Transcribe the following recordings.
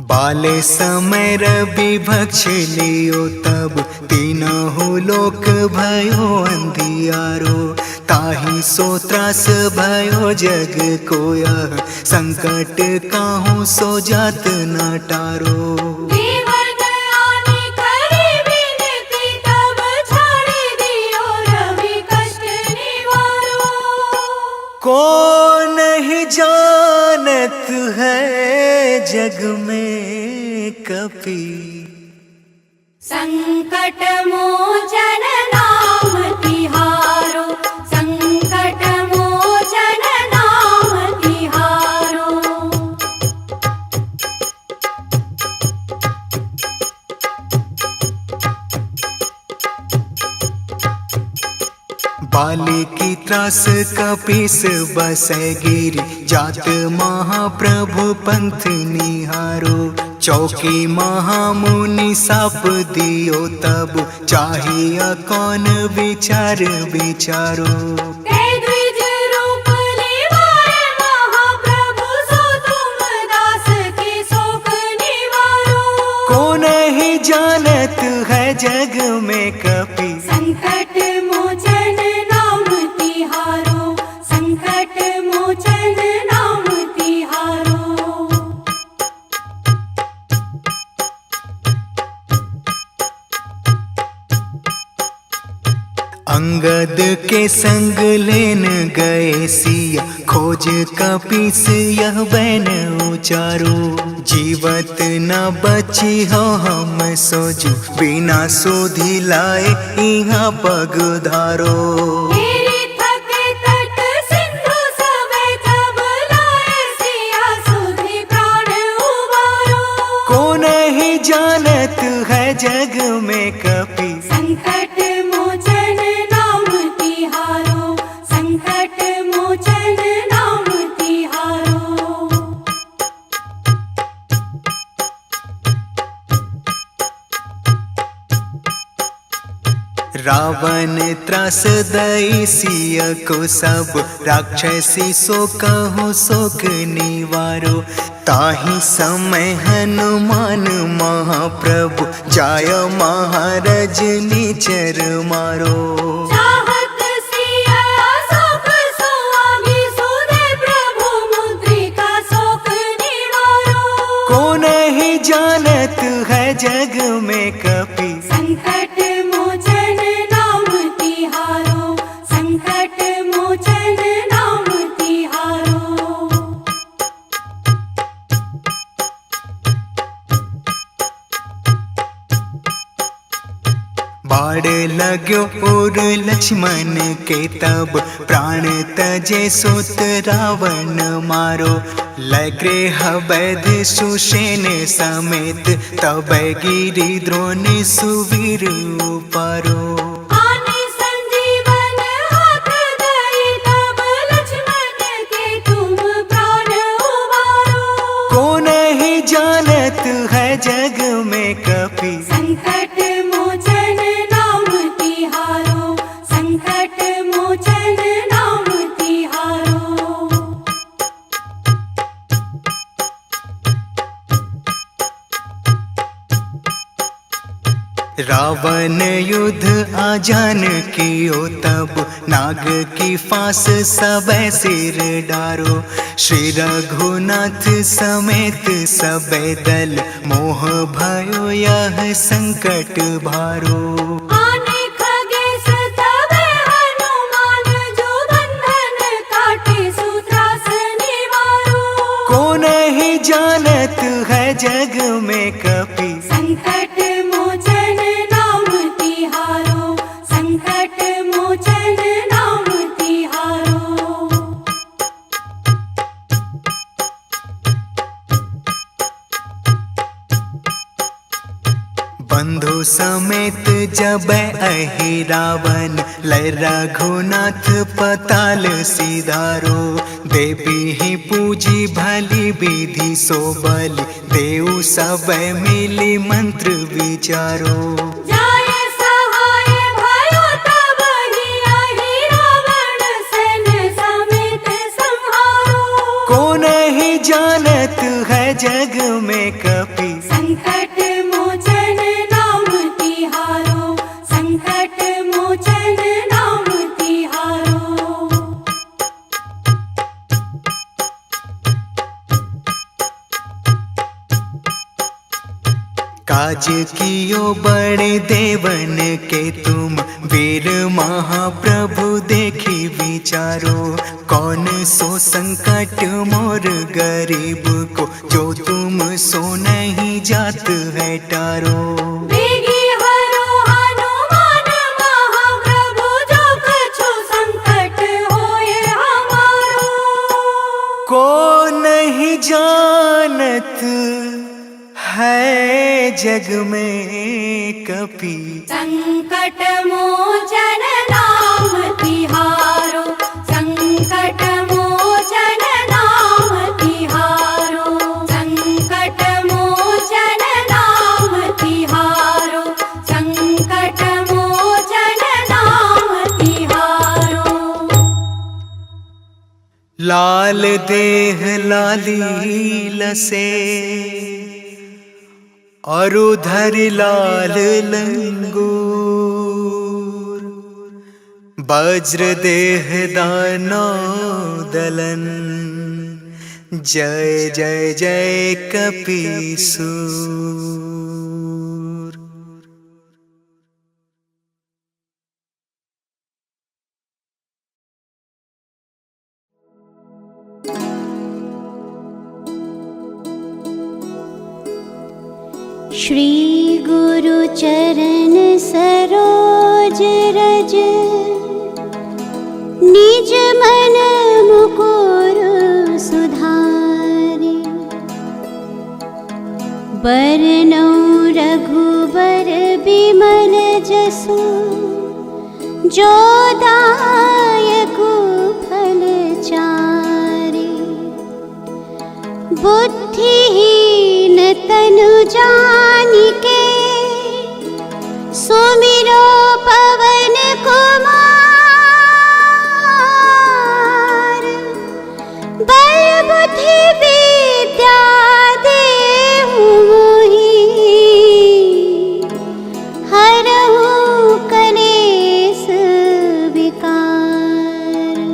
बाले समय रवि भक्ष लियो तब तीनहु लोक भयो अंधियारो। ताहि सो त्रास भयो जग कोया, संकट काहू सो जात न टारो। को नहीं जानत है जग में कपि, संकट मोचन नाम तिहारो, संकट मोचन नाम तिहारो। बाले की त्रास कपीस बसै गिरि, जात महाप्रभु पंथ निहारो। चौकी महामुनि साप दियो तब, चाहिए कौन विचार विचारो। द्विज रूप निवारे महाप्रभु, सो तुम दास के शोक निवारो। को नहीं जानत है जग में कपि, संकट मोचन नाम तिहारो, संकट मोचन नाम तिहारो। अंगद के संग लेन गए सिया, खोज कपीस यह बैन उचारो। जीवत न बची हो हम सोजू, बिना सोधी लाए इहाँ पग धारो। को नहीं जानत है जग में कपि, संकट मोचन नाम तिहारो, संकट मोचन नाम तिहारो। रावण त्रास दई सिय को सब, राक्षसी सो कहूँ शोक निवारो। ताहि समय हनुमान महाप्रभु, जाय महाराज निचर मारो। चाहत सिया शोक सुआगी, सुधे प्रभु मुद्रिका शोक निवारो। को नहीं जानत है जग में कपि, संकट मोचन नाम तिहारो, संकट मोचन नाम तिहारो। बाढ़ लाग्यो और लक्ष्मण के तब, प्राण तजे सुत रावण मारो। लग्रेह वैध सुषेण समेत, तब गिरि द्रोण सुवीर उपारो। आने संजीवन हाथ दई, तब लक्ष्मण के तुम प्राण उबारो। को नहीं जानत है जग में कपि, संकट मोचन नाम तिहारो, संकट मोचन नाम तिहारो। रावण युद्ध आजान कियो तब, नाग की फांस सब सिर डारो। श्री रघुनाथ समेत सब दल, मोह भयो यह संकट भारो। आने खगेश तबे हनुमान, जो बंधन काटे सूत्रास निवारो। को नहीं जानत है जग में कपि, संकट मोचन नाम तिहारो, संकट मोचन नाम तिहारो। बंधु समेत जब अहि रावण, लय रघुनाथ पताल सिधारो। देवी ही पूजी भली विधि सो बलि, देव सब मिली मंत्र विचारो। जाय सहाय भयो तब ही, अहि रावण सेन समेत संहारो। को नहीं जानत है जग में कपि, काज कियो बड़े देवन के तुम, वीर महाप्रभु देखी विचारो। कौन सो संकट मोर गरीब को, जो तुम सो नहीं जात है टारो। बेगी हरो हनुमान महाप्रभु, जो कछु संकट होए हमारो। को नहीं जानत है जग में कपि, संकट मोचन नाम तिहारो। संकट मोचन नाम तिहारो। संकट मोचन नाम तिहारो। संकट मोचन नाम तिहारो। लाल देह लाली लसे, और उधर लाल लंगूर। वज्र देह दानो दलन, जय जय जय कपीसूर। श्री गुरु चरण सरोज रज, निज मन मुकुर सुधारि। बरनौ रघुबर बिमल जसु, जो दायक फल चारि। बुद्धिहीन तनु जानिके, सुमिरो पवन कुमार। बल बुद्धि विद्या देहु मोहि, हरहु कलेस विकार।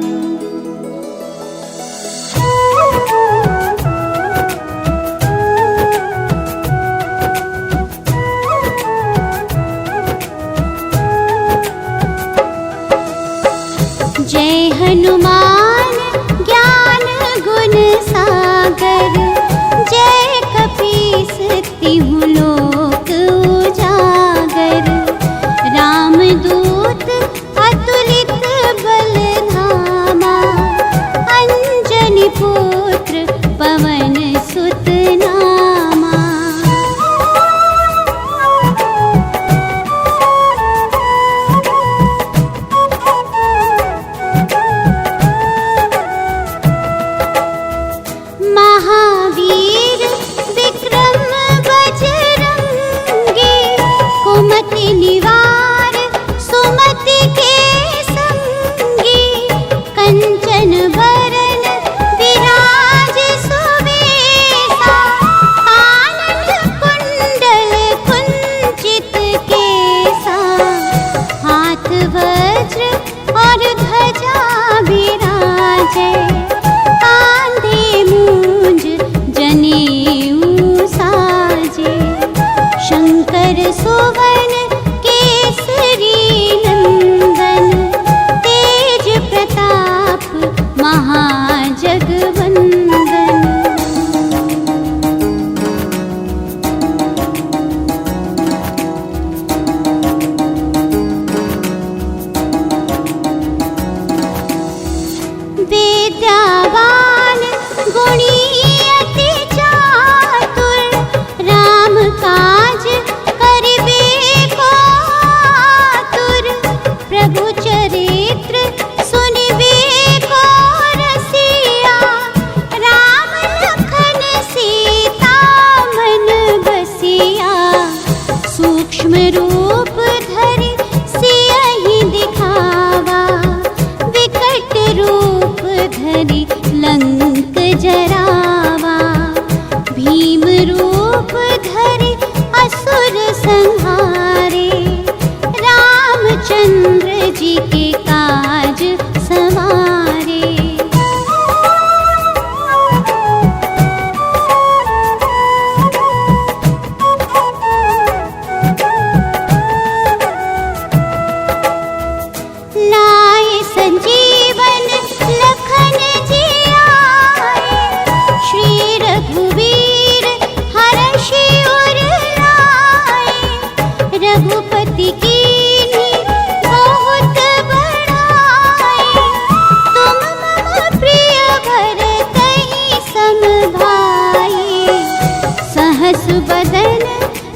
जय हनुमान ज्ञान गुण सागर, जय कपीस तिहु लोक उजागर। रामदूत अतुलित बल धामा, अंजनी पुत्र पवन सुत नामा। महावीर विक्रम बजरंगी, कुमति निवार सुमति के संगी। कंचन बरन विराज सुबेसा, कानन कुंडल कुंचित केसा। हाथ वज्र और ध्वजा विराजे, कांधे मूंज जनेऊ साजे। शंकर सुवन केसरी नंदन, तेज प्रताप महाजगवंदन। विद्यावान गुणी अति चातुर, राम काज करिबे को आतुर। प्रभु चरित्र सुनिबे को रसिया, राम लखन सीता मन बसिया। सूक्ष्म रूप धरि सियहि दिखावा, विकट रूप धरि लंक जरावा। भीम रूप धरि असुर संहारे, रामचंद्र जी के काज सवारे। बदन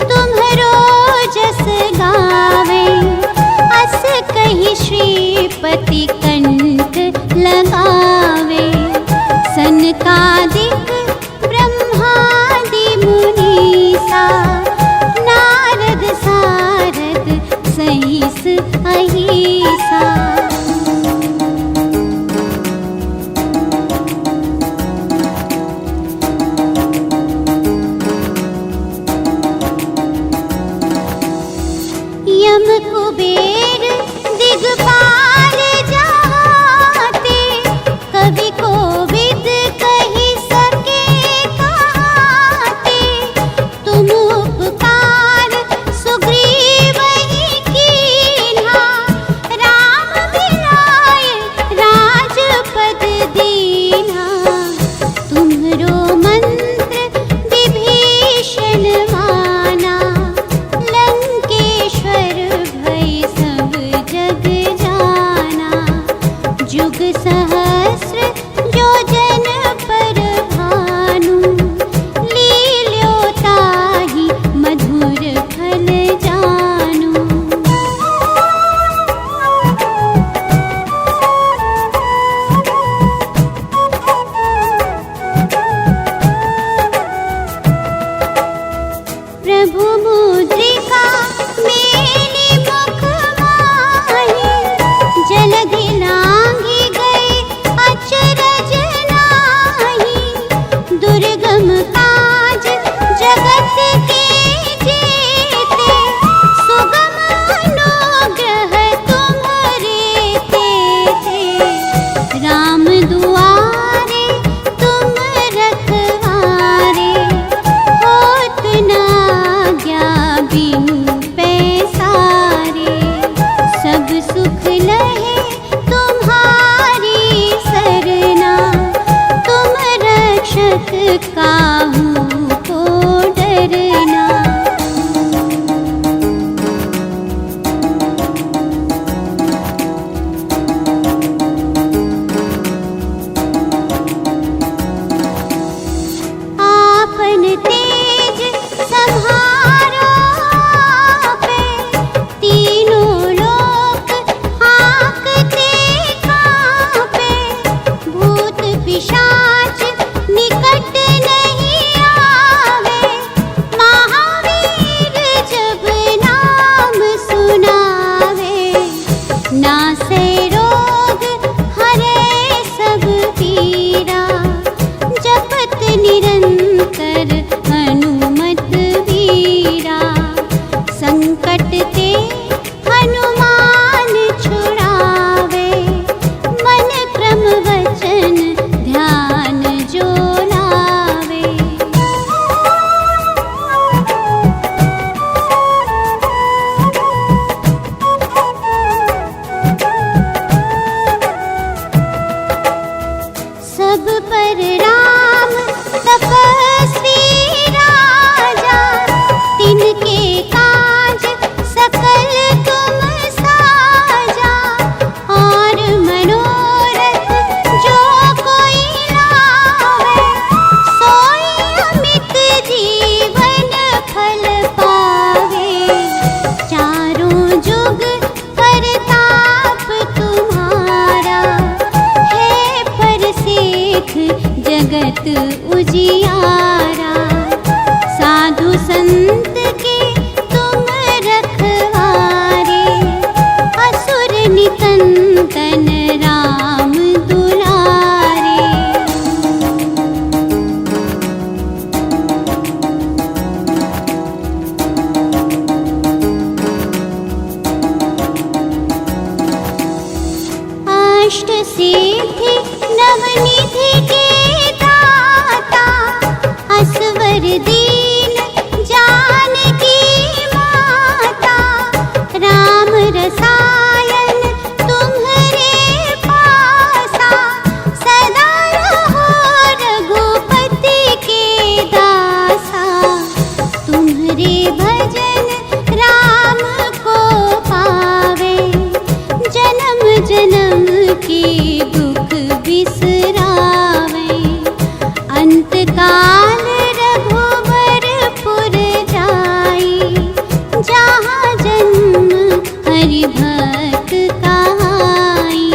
तुम्हरो जस गावे। अस कही श्रीपति कंठ लगावे। सनकादिक ब्रह्मादि मुनीसा, नारद सारद सहिस अहिसा। भक्त कहाई।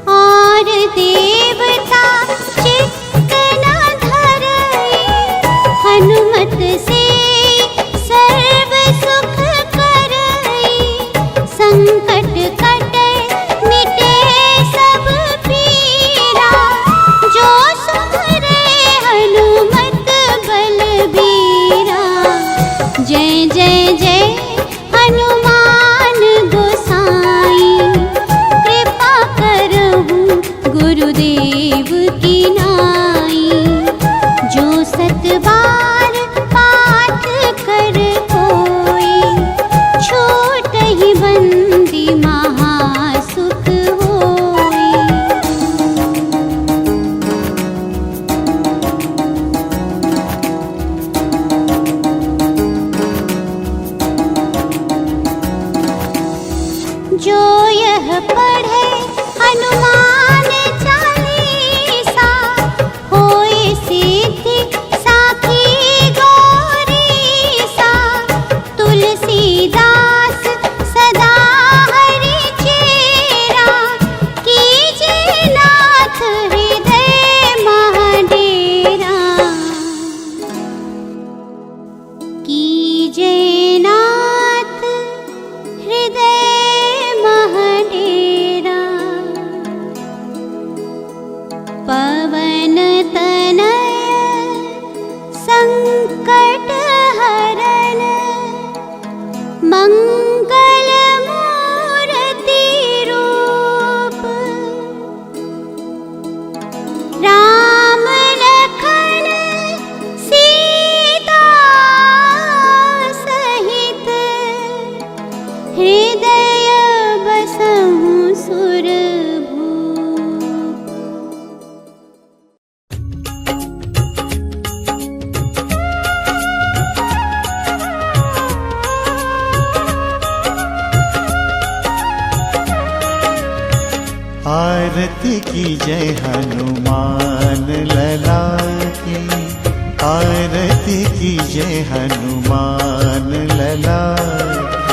और देवता चित्त न धरई, हनुमत से सर्व सुख करई। संकट कटे मिटे सब पीरा, जो सुमरे हनुमत बलबीरा। जय जय जय हनुमान गोसाई, कृपा करहु गुरुदेव की नाई। जो सत बार पाठ कर कोई, छूटहि बंदी महासुख होई। जो यह पढ़े हनुमान चालीसा, होए सिद्धि साखी गौरीसा। तुलसीदास सदा हरि चेरा, कीजे नाथ हृदय महाडेरा। कीजे नाथ हृदय महाडेरा। पवन तनय संकट हरण, मंगल मूर्ति रूप। राम लखन सीता सहित, हृदय बसहु सुरभूप। आरती की जय हनुमान लला की, आरती की जय हनुमान लला की।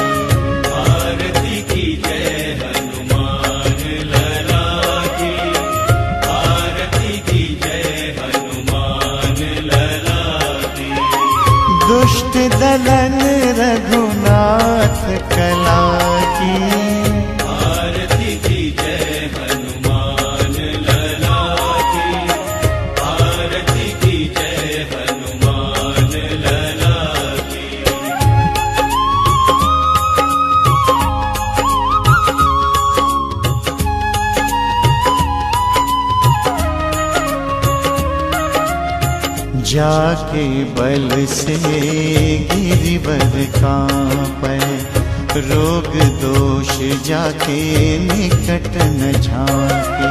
आरती की जय हनुमान लला की, आरती की जय हनुमान लला की। दुष्ट दलन रघुनाथ कला की, आरती की जय हनुमान लला की, आरती की जय हनुमान लला की। जाके बल से गिरिवर कांपै, रोग दोष जाके निकट न झांके।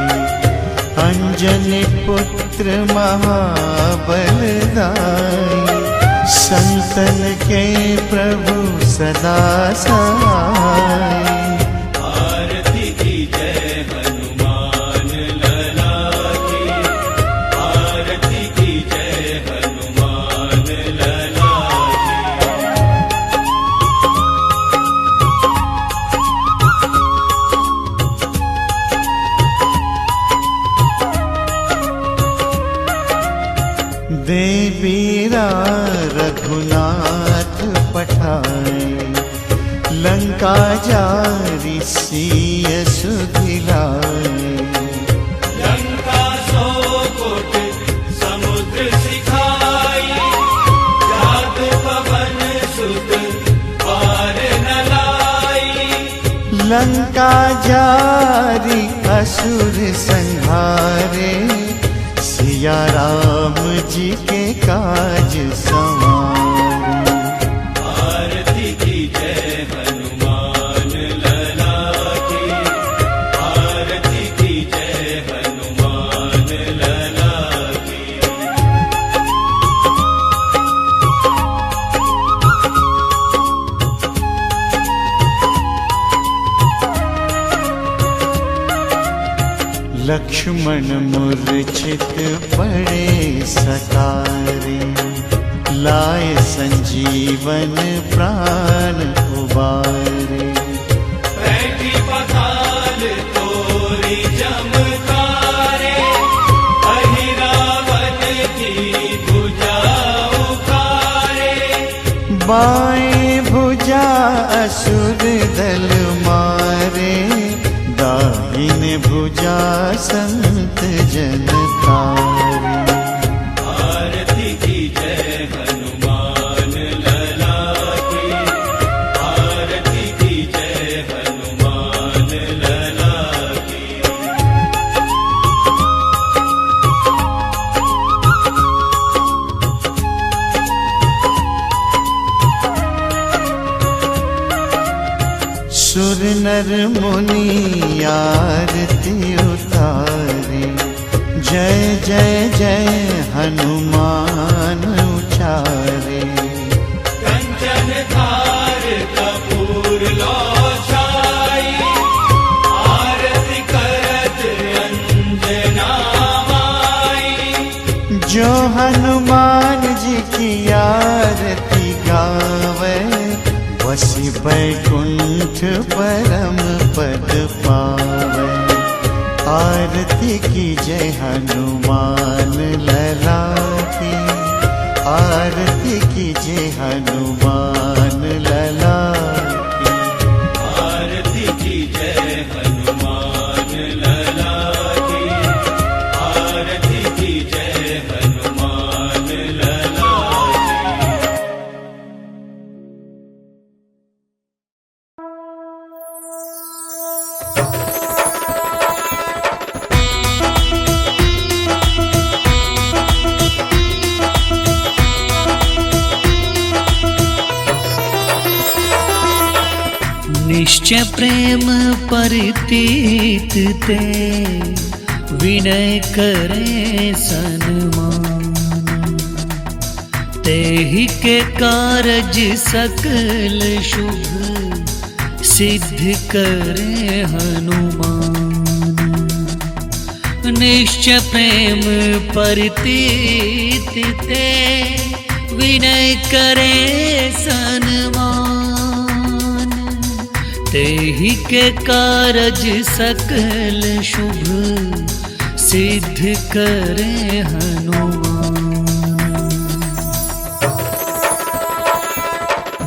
अंजनी पुत्र महाबलदाई, संतन के प्रभु सदा सहाय। आरती की जय हनुमान लला की, आरती की जय हनुमान लला की। देवीरा रघुनाथ पठाए, लंका जारी सिय सुधिलाए। लंका सो कोट समुद्र सिखाई, जात पवन सुत पार न लाई। लंका जारी असुर संहारे, सिया राम जी के काज संवारे। आरती की जय हनुमान लला की, आरती की जय हनुमान लला की। लक्ष्मण मूर्छित पड़े सतारे, लाए संजीवन प्राण उबारे। बैठी पताल तोरी चमकारे, अहिरावत की भुजा उखारे। बाएं भुजा असुर दल मारे, दाहिने भुजा संत जन तारे। आरती की जय हनुमान लला की, आरती की जय हनुमान लला की। सुर नर मुनि आरती उतारे, जय जय जय हनुमान उचारे। कंचन थार कपूर लो छाई, आरती करत अंजना माई। जो हनुमान जी की आरती गावे, वसी बैकुंठ परम पद पावे। आरती की जय हनुमान लला की, आरती की जय हनुमान लला की। आरती की जय हनुमान लला की, आरती की जय हनुमान लला की। निश्चय प्रेम परितीत ते, विनय करे सन्मान। तेहि के कारज सकल शुभ, सिद्ध करे हनुमान। निश्चय प्रेम परितीत ते, विनय करे सन्मान। तेहि के कारज सकल शुभ, सिद्ध करे हनुमान।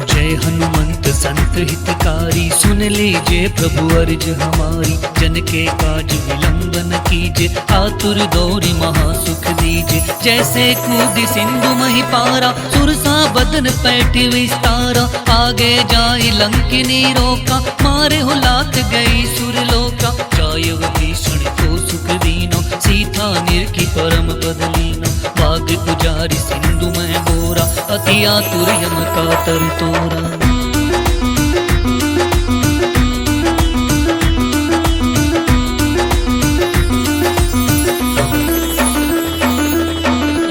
जय हनुमंत संत हितकारी, सुन लीजिए प्रभु अर्ज हमारी। जन के काज विलंब न कीजिए, आतुर दौरी महासुख दीजिए। जैसे कूदी सिंधु मही पारा, सुरसा बदन पैठ विस्तारा। आगे जाई लंकिनी रोका, मारे हो लात गई सुरलोका। जाय भीषण को सुख दीना, सीता निर्की परम पद लीना। बाग उजारी सिंधु में बोरा, अति आतुर यम कातर तोरा।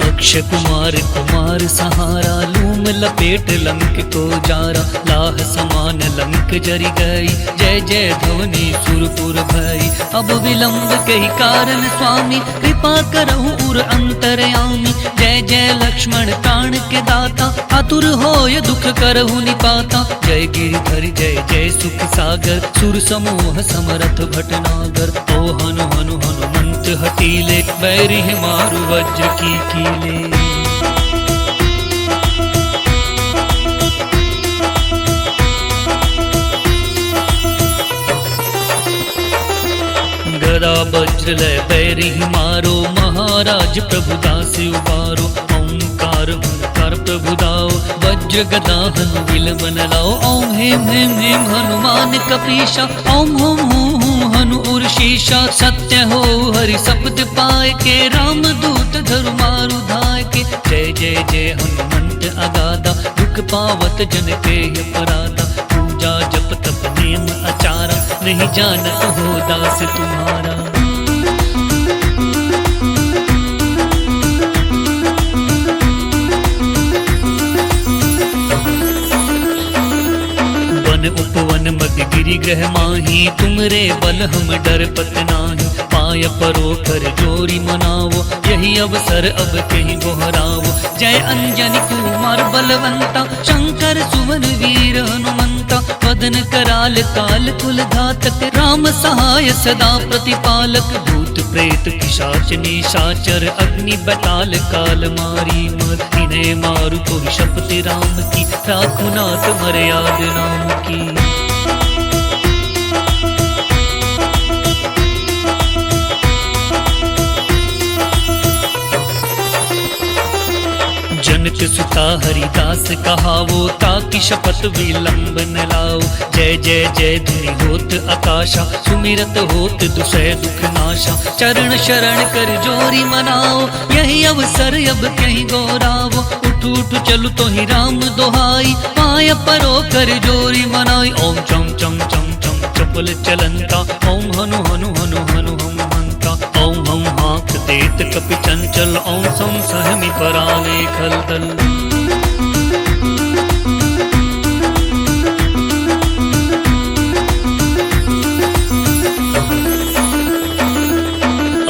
अक्षय कुमार कुमार सहारा, लूम लपेट लंक को जारा। लाह समान लंक जरी गई, जय जय ध्वनि सुरपुर भई। अब विलंब कही कारण स्वामी, कृपा करहु उर अंतरयामी। जय जय लक्ष्मण प्राण के दाता, आतुर होय दुख करहु निपाता। जय गिरिधर जय जय सुख सागर, सुर समूह समरथ भटनागर। ओ हनु हनु हनुमंत हटीले, बैरिह मारु वज्र की कीले। गदा वज्र लय बैरिह मारो, महाराज प्रभु दास उबारो। ओंकार ओंकार प्रभु दाओ, वज्र गदा हनु विल बन लाओ। ओम हेम हेम हेम हनुमान कपीशा, ओम होम हूँ हूँ हनु उर्शीशा। सत्य हो हरि शब्द पाए के, राम दूत धरु मारु धाय के। जय जय जय हनुमंत अगाधा, दुख पावत जन के अपराधा। पूजा जप तप नेम आचारा, नहीं जानत हो दास तुम्हारा। वन उपवन मद गिरि ग्रह माही, तुमरे बल हम डर पत नाही। पाय परो कर जोरी मनावो, यही अवसर अब कहीं दोहरावो। जय अंजनी कुमार बलवंता, शंकर सुवन वीर हनुमंता, वदन कराल काल कुल घातक, राम सहाय सदा प्रतिपालक। भूत प्रेत पिशाच निशाचर, अग्नि बताल काल मारी मर, इन्हें मारु तो शपथ राम की, राखो नाथ मर्याद नाम की। जनक सुता हरिदास कहावो, ताकि शपथ विलंब न लाओ। जय जय जय धुनि होत आकाशा, सुमिरत होत दुसह दुख नाशा। चरण शरण कर जोरी मनाओ, यही अवसर अब कहीं गौरावो। उठ उठ चलु तो ही राम दोहाई, पाय परो कर जोरी मनाई। ओम चम चम चम चम चपल चलंता, ओम हनु हनु हनु हनु हनुमंता। ओम हम हाक देत कपि चंचल, ओम सम सहमि पराले खलदल।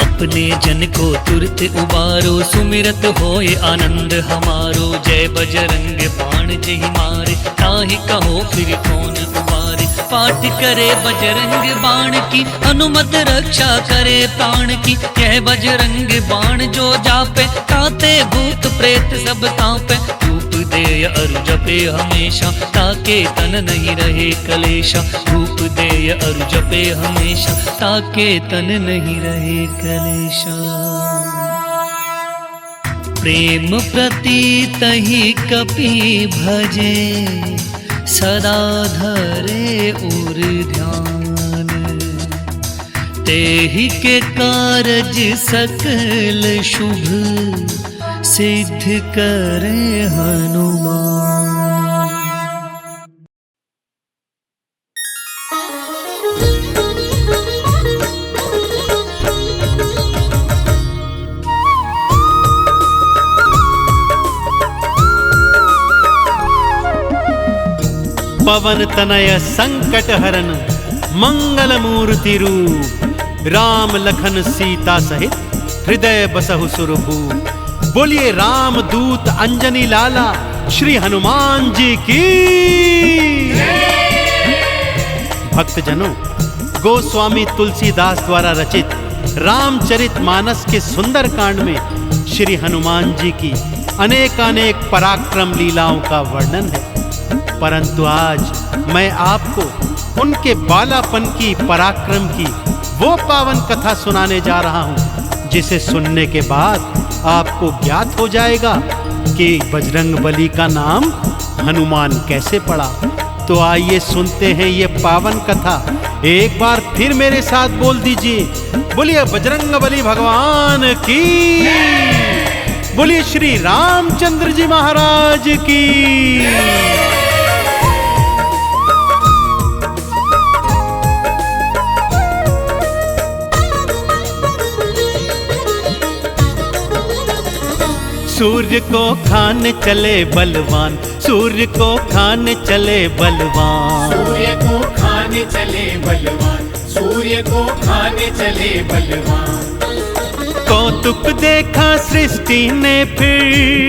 अपने जन को तुरत उबारो, सुमिरत होए आनंद हमारो। जय बजरंग बाण जहि मारे, ताहि कहो फिर कौन उबारे। पाठ करे बजरंग बाण की, हनुमत रक्षा करे प्राण की। यह बजरंग बाण जो जापे, ताते भूत प्रेत सब कांपे। धूप दे अरु जपे हमेशा, ताके तन नहीं रहे कलेशा। धूप दे अरु जपे हमेशा, ताके तन नहीं रहे कलेशा। प्रेम प्रतीत ही कपि भजे, सदा धरे उर ध्यान। तेहि के कारज सकल शुभ, सिद्ध करे हनुमान। पवन तनय संकट हरन, मंगल मूर्ति रूप। राम लखन सीता सहित, हृदय बसहु सुरभूप। बोलिए राम दूत अंजनी लाला, श्री हनुमान जी की। भक्तजनों, गोस्वामी तुलसीदास द्वारा रचित रामचरित मानस के सुंदर कांड में श्री हनुमान जी की अनेकानेक पराक्रम लीलाओं का वर्णन है। परंतु आज मैं आपको उनके बालापन की, पराक्रम की वो पावन कथा सुनाने जा रहा हूं, जिसे सुनने के बाद आपको ज्ञात हो जाएगा कि बजरंगबली का नाम हनुमान कैसे पड़ा। तो आइए सुनते हैं ये पावन कथा। एक बार फिर मेरे साथ बोल दीजिए, बोलिए बजरंगबली भगवान की, बोलिए श्री रामचंद्र जी महाराज की। सूर्य को खाने चले बलवान, सूर्य को खाने चले बलवान। सूर्य को खाने चले बलवान, सूर्य को खाने चले बलवान। कौतुक देखा सृष्टि ने फिर,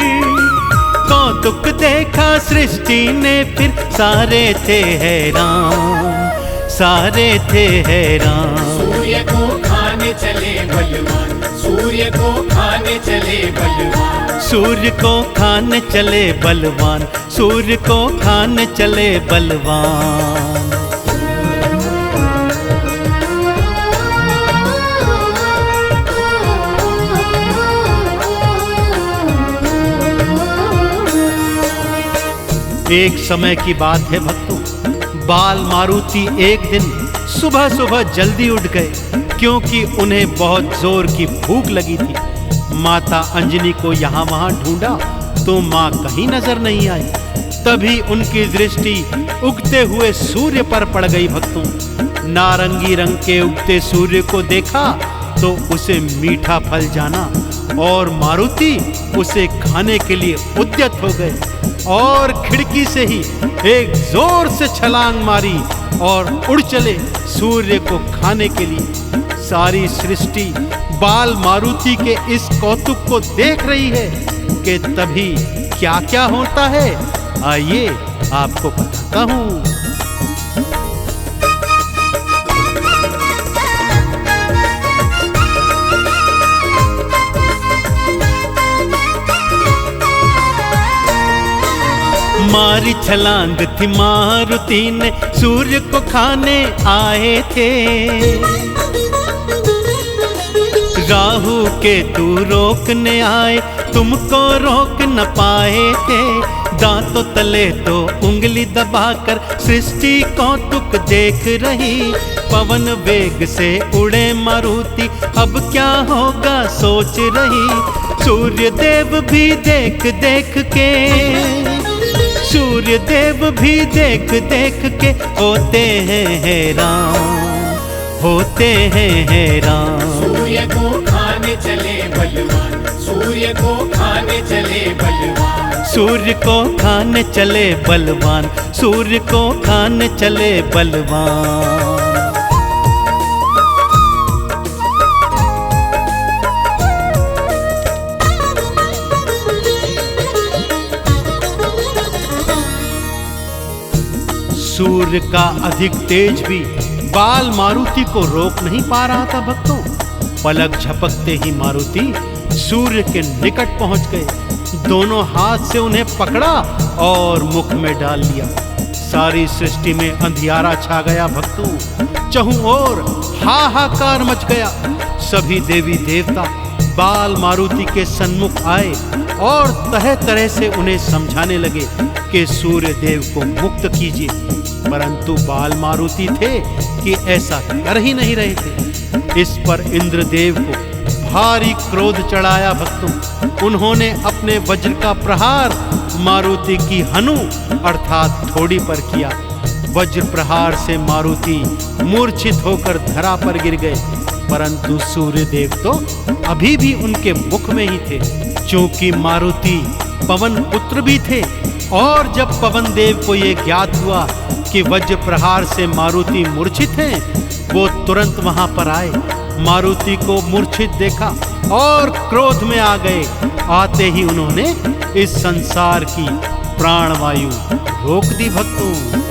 कौतुक देखा सृष्टि ने फिर, सारे थे हैरान, सारे थे हैरान। सूर्य को खाने चले बलवान, सूर्य को खाने चले बलवान। सूर्य को खाने चले बलवान, सूर्य को खाने चले बलवान। एक समय की बात है भक्तों, बाल मारुति एक दिन सुबह सुबह जल्दी उठ गए, क्योंकि उन्हें बहुत जोर की भूख लगी थी। माता अंजनी को यहाँ वहाँ ढूंढा तो माँ कहीं नजर नहीं आई। तभी उनकी दृष्टि उगते हुए सूर्य पर पड़ गई। भक्तों, नारंगी रंग के उगते सूर्य को देखा तो उसे मीठा फल जाना और मारुति उसे खाने के लिए उद्यत हो गए और खिड़की से ही एक जोर से छलांग मारी और उड़ चले सूर्य को खाने के लिए। सारी सृष्टि बाल मारुति के इस कौतुक को देख रही है कि तभी क्या क्या होता है, आइए आपको बताता हूं। मारी छलांग थी मारुति ने, सूर्य को खाने आए थे। राहु के तू रोकने आए, तुमको रोक न पाए थे। दांतों तले तो उंगली दबाकर सृष्टि कौतुक देख रही। पवन वेग से उड़े मारुति, अब क्या होगा सोच रही। सूर्य देव भी देख देख के, सूर्य देव भी देख देख के होते हैं हैरान, होते हैं हैरान। सूर्य को खाने चले बलवान, सूर्य को खाने चले बलवान, सूर्य को खाने चले बलवान, सूर्य को खाने चले बलवान। सूर्य का अधिक तेज भी बाल मारुति को रोक नहीं पा रहा था भक्तों। पलक झपकते ही मारुति सूर्य के निकट पहुंच गए। दोनों हाथ से उन्हें पकड़ा और मुख में डाल लिया। सारी सृष्टि में अंधियारा छा गया भक्तों। चहुं ओर हाहाकार मच गया। सभी देवी देवता बाल मारुति के सन्मुख आए और तरह तरह से उन्हें समझाने लगे कि सूर्य देव को मुक्त कीजिए, परंतु बाल मारुति थे कि ऐसा कर ही नहीं रहे थे। इस पर इंद्रदेव को भारी क्रोध चढ़ाया भक्तों। उन्होंने अपने वज्र का प्रहार मारुति की हनु अर्थात ठोड़ी पर किया। वज्र प्रहार से मारुति मूर्छित होकर धरा पर गिर गए, परंतु सूर्य देव तो अभी भी उनके मुख में ही थे। क्योंकि मारुति पवन पुत्र भी थे, और जब पवन देव को यह ज्ञात हुआ कि वज्र प्रहार से मारुति मूर्छित हैं, वो तुरंत वहां पर आए। मारुति को मूर्छित देखा और क्रोध में आ गए। आते ही उन्होंने इस संसार की प्राणवायु रोक दी भक्तों।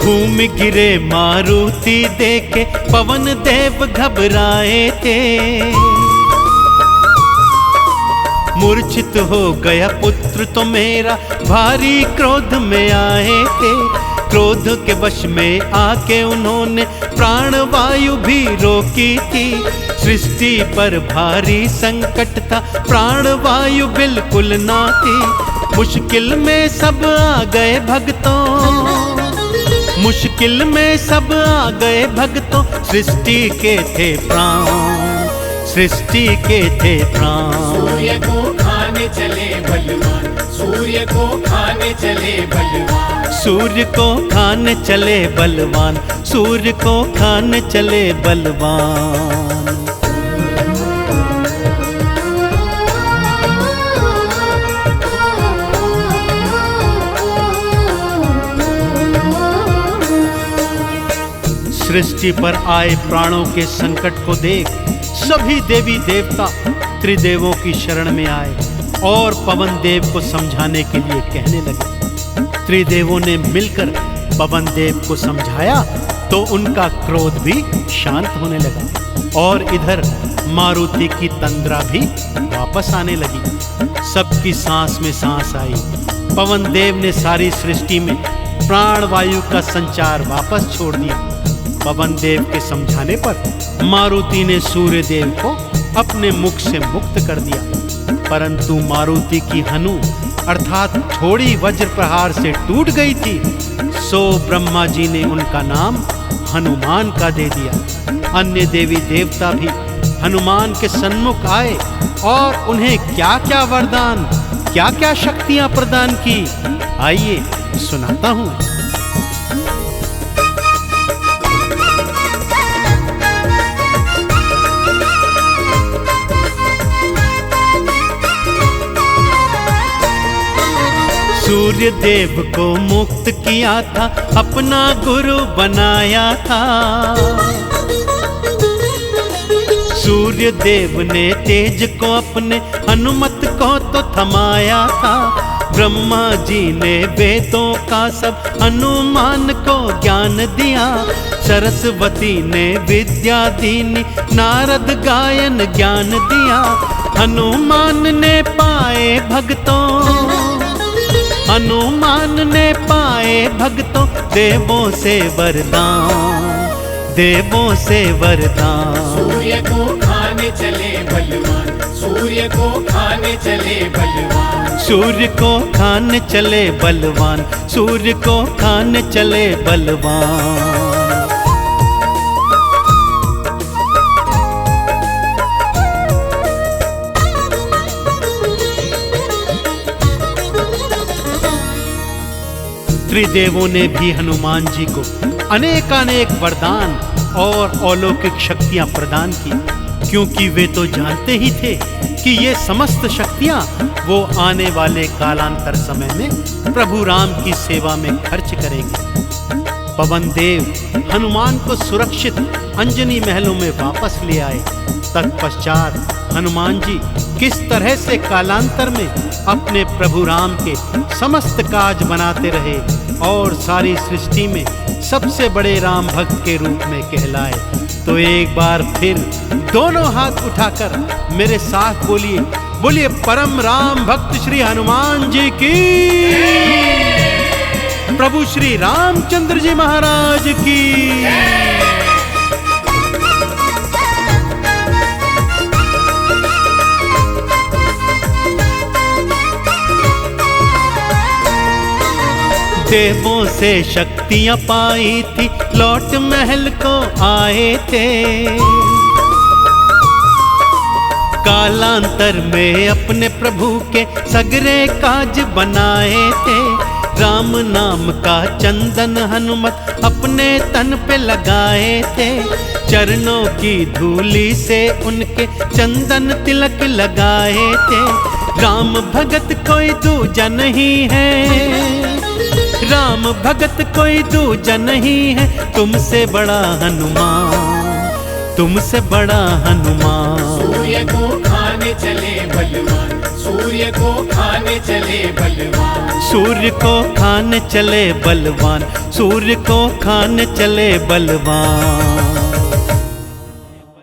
घूम गिरे मारुति देखे, पवन देव घबराए थे। मूर्छित हो गया पुत्र तो मेरा, भारी क्रोध में आए थे। क्रोध के वश में आके उन्होंने प्राणवायु भी रोकी थी। सृष्टि पर भारी संकट था, प्राणवायु बिल्कुल ना थी। मुश्किल में सब आ गए भक्तों, मुश्किल में सब आ गए भक्तों। सृष्टि के थे प्राण, सृष्टि के थे प्राण। सूर्य को खाने चले बलवान, सूर्य को खाने चले बलवान, सूर्य को खाने चले बलवान, सूर्य को खाने चले बलवान। सृष्टि पर आए प्राणों के संकट को देख सभी देवी देवता त्रिदेवों की शरण में आए और पवन देव को समझाने के लिए कहने लगे। त्रिदेवों ने मिलकर पवन देव को समझाया तो उनका क्रोध भी शांत होने लगा और इधर मारुति की तंद्रा भी वापस आने लगी। सबकी सांस में सांस आई। पवन देव ने सारी सृष्टि में प्राणवायु का संचार वापस छोड़ दिया। पवन देव के समझाने पर मारुति ने सूर्य देव को अपने मुख से मुक्त कर दिया, परंतु मारुति की हनु अर्थात थोड़ी वज्र प्रहार से टूट गई थी। सो ब्रह्मा जी ने उनका नाम हनुमान का दे दिया। अन्य देवी देवता भी हनुमान के सन्मुख आए और उन्हें क्या क्या वरदान, क्या क्या शक्तियां प्रदान की, आइए सुनाता हूं। सूर्य देव को मुक्त किया था, अपना गुरु बनाया था। सूर्य देव ने तेज को अपने, हनुमत को तो थमाया था। ब्रह्मा जी ने वेदों का सब हनुमान को ज्ञान दिया। सरस्वती ने विद्या दीनी, नारद गायन ज्ञान दिया। हनुमान ने पाए भक्तों, हनुमान ने पाए भक्तों, देवों से वरदान, देवों से वरदान। सूर्य को खाने चले बलवान, सूर्य को खाने चले बलवान, सूर्य को खाने चले बलवान, सूर्य को खाने चले बलवान। त्रिदेवों ने भी हनुमान जी को अनेकानेक वरदान और अलौकिक शक्तियां प्रदान की, क्योंकि वे तो जानते ही थे कि ये समस्त शक्तियां वो आने वाले कालांतर समय में प्रभु राम की सेवा में खर्च करेंगे। पवन देव हनुमान को सुरक्षित अंजनी महलों में वापस ले आए। तत्पश्चात हनुमान जी किस तरह से कालांतर में अपने प्रभु राम के समस्त काज बनाते रहे और सारी सृष्टि में सबसे बड़े राम भक्त के रूप में कहलाए। तो एक बार फिर दोनों हाथ उठाकर मेरे साथ बोलिए, बोलिए परम राम भक्त श्री हनुमान जी की, प्रभु श्री रामचंद्र जी महाराज की। देवों से शक्तियां पाई थी, लौट महल को आए थे। कालांतर में अपने प्रभु के सगरे काज बनाए थे। राम नाम का चंदन हनुमत अपने तन पे लगाए थे। चरणों की धूली से उनके चंदन तिलक लगाए थे। राम भगत कोई दूजा नहीं है, राम भगत कोई दूजा नहीं है, तुमसे बड़ा हनुमान, तुमसे बड़ा हनुमान। सूर्य को खाने चले बलवान, सूर्य को खाने चले बलवान, सूर्य को खाने चले बलवान, सूर्य को खाने चले बलवान।